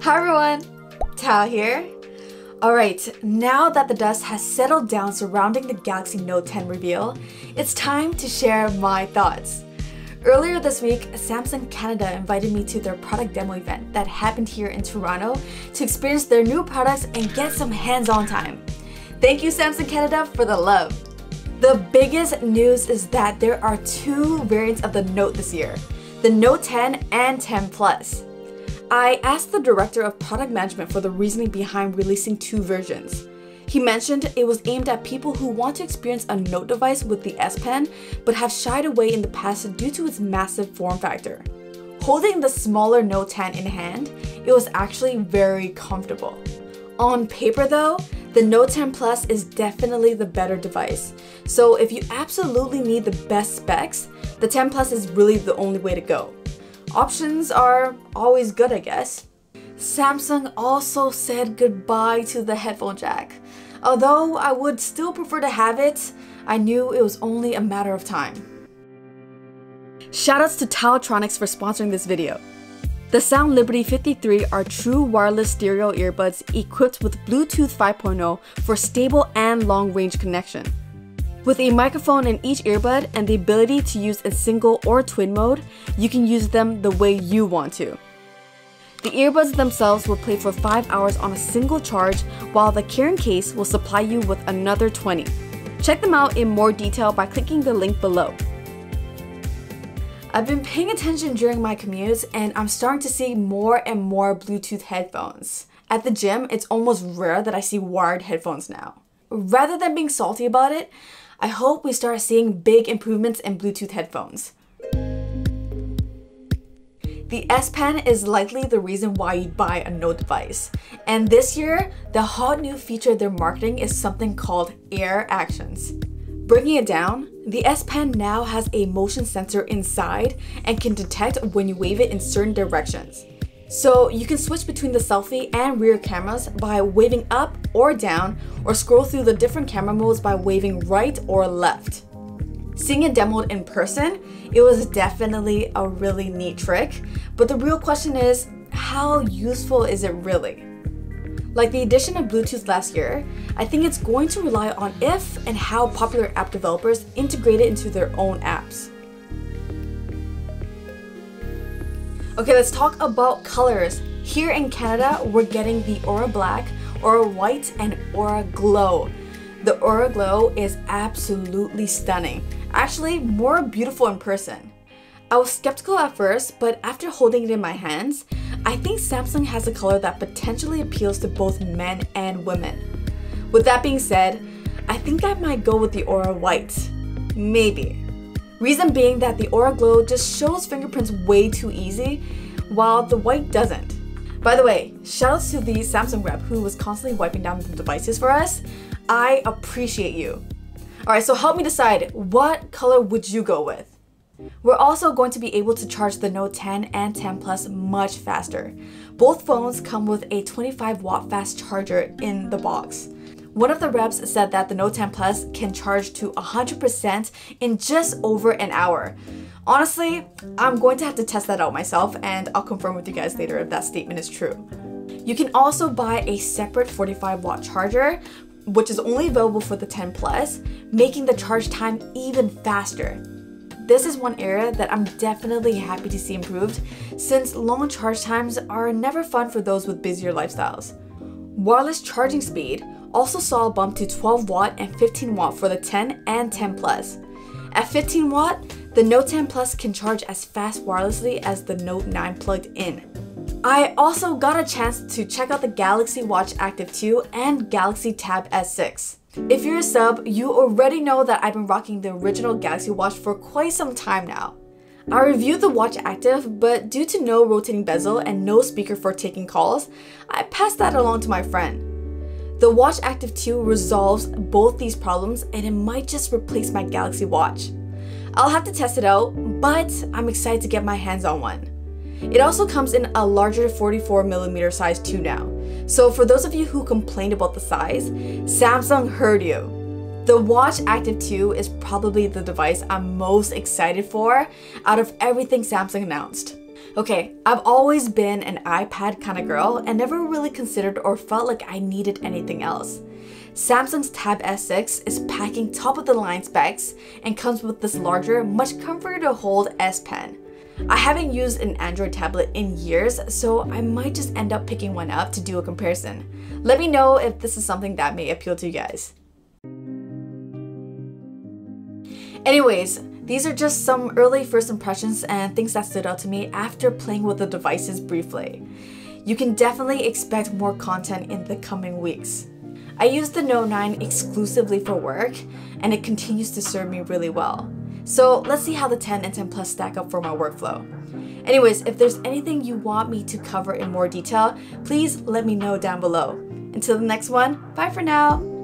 Hi everyone, Thao here. Alright, now that the dust has settled down surrounding the Galaxy Note 10 reveal, it's time to share my thoughts. Earlier this week, Samsung Canada invited me to their product demo event that happened here in Toronto to experience their new products and get some hands-on time. Thank you Samsung Canada for the love. The biggest news is that there are two variants of the Note this year, the Note 10 and 10 Plus. I asked the director of product management for the reasoning behind releasing two versions. He mentioned it was aimed at people who want to experience a Note device with the S Pen but have shied away in the past due to its massive form factor. Holding the smaller Note 10 in hand, it was actually very comfortable. On paper though, the Note 10 Plus is definitely the better device. So if you absolutely need the best specs, the 10 Plus is really the only way to go. Options are always good, I guess. Samsung also said goodbye to the headphone jack. Although I would still prefer to have it, I knew it was only a matter of time. Shoutouts to Taotronics for sponsoring this video. The SoundLiberty 53 are true wireless stereo earbuds equipped with Bluetooth 5.0 for stable and long-range connection. With a microphone in each earbud and the ability to use in single or twin mode, you can use them the way you want to. The earbuds themselves will play for 5 hours on a single charge, while the carrying case will supply you with another 20. Check them out in more detail by clicking the link below. I've been paying attention during my commutes and I'm starting to see more and more Bluetooth headphones. At the gym, it's almost rare that I see wired headphones now. Rather than being salty about it, I hope we start seeing big improvements in Bluetooth headphones. The S Pen is likely the reason why you'd buy a Note device. And this year, the hot new feature they're marketing is something called Air Actions. Breaking it down, the S Pen now has a motion sensor inside and can detect when you wave it in certain directions. So you can switch between the selfie and rear cameras by waving up or down, or scroll through the different camera modes by waving right or left. Seeing it demoed in person, it was definitely a really neat trick, but the real question is, how useful is it really? Like the addition of Bluetooth last year, I think it's going to rely on if and how popular app developers integrate it into their own apps. Okay, let's talk about colors. Here in Canada, we're getting the Aura Black, Aura White, and Aura Glow. The Aura Glow is absolutely stunning. Actually, more beautiful in person. I was skeptical at first, but after holding it in my hands, I think Samsung has a color that potentially appeals to both men and women. With that being said, I think I might go with the Aura White. Maybe. Reason being that the Aura Glow just shows fingerprints way too easy, while the white doesn't. By the way, shoutouts to the Samsung rep who was constantly wiping down the devices for us. I appreciate you. Alright, so help me decide, what color would you go with? We're also going to be able to charge the Note 10 and 10 Plus much faster. Both phones come with a 25-watt fast charger in the box. One of the reps said that the Note 10 Plus can charge to 100% in just over an hour. Honestly, I'm going to have to test that out myself and I'll confirm with you guys later if that statement is true. You can also buy a separate 45-watt charger, which is only available for the 10 Plus, making the charge time even faster. This is one area that I'm definitely happy to see improved, since long charge times are never fun for those with busier lifestyles. Wireless charging speed also saw a bump to 12 watt and 15 watt for the 10 and 10 Plus. At 15 watt, the Note 10 Plus can charge as fast wirelessly as the Note 9 plugged in. I also got a chance to check out the Galaxy Watch Active 2 and Galaxy Tab S6. If you're a sub, you already know that I've been rocking the original Galaxy Watch for quite some time now. I reviewed the Watch Active, but due to no rotating bezel and no speaker for taking calls, I passed that along to my friend. The Watch Active 2 resolves both these problems and it might just replace my Galaxy Watch. I'll have to test it out, but I'm excited to get my hands on one. It also comes in a larger 44mm size too now. So for those of you who complained about the size, Samsung heard you. The Watch Active 2 is probably the device I'm most excited for out of everything Samsung announced. Okay, I've always been an iPad kind of girl and never really considered or felt like I needed anything else. Samsung's Tab S6 is packing top of the line specs and comes with this larger, much comforter to hold S Pen. I haven't used an Android tablet in years, so I might just end up picking one up to do a comparison. Let me know if this is something that may appeal to you guys. Anyways, these are just some early first impressions and things that stood out to me after playing with the devices briefly. You can definitely expect more content in the coming weeks. I use the Note 9 exclusively for work, and it continues to serve me really well. So let's see how the 10 and 10 Plus stack up for my workflow. Anyways, if there's anything you want me to cover in more detail, please let me know down below. Until the next one, bye for now!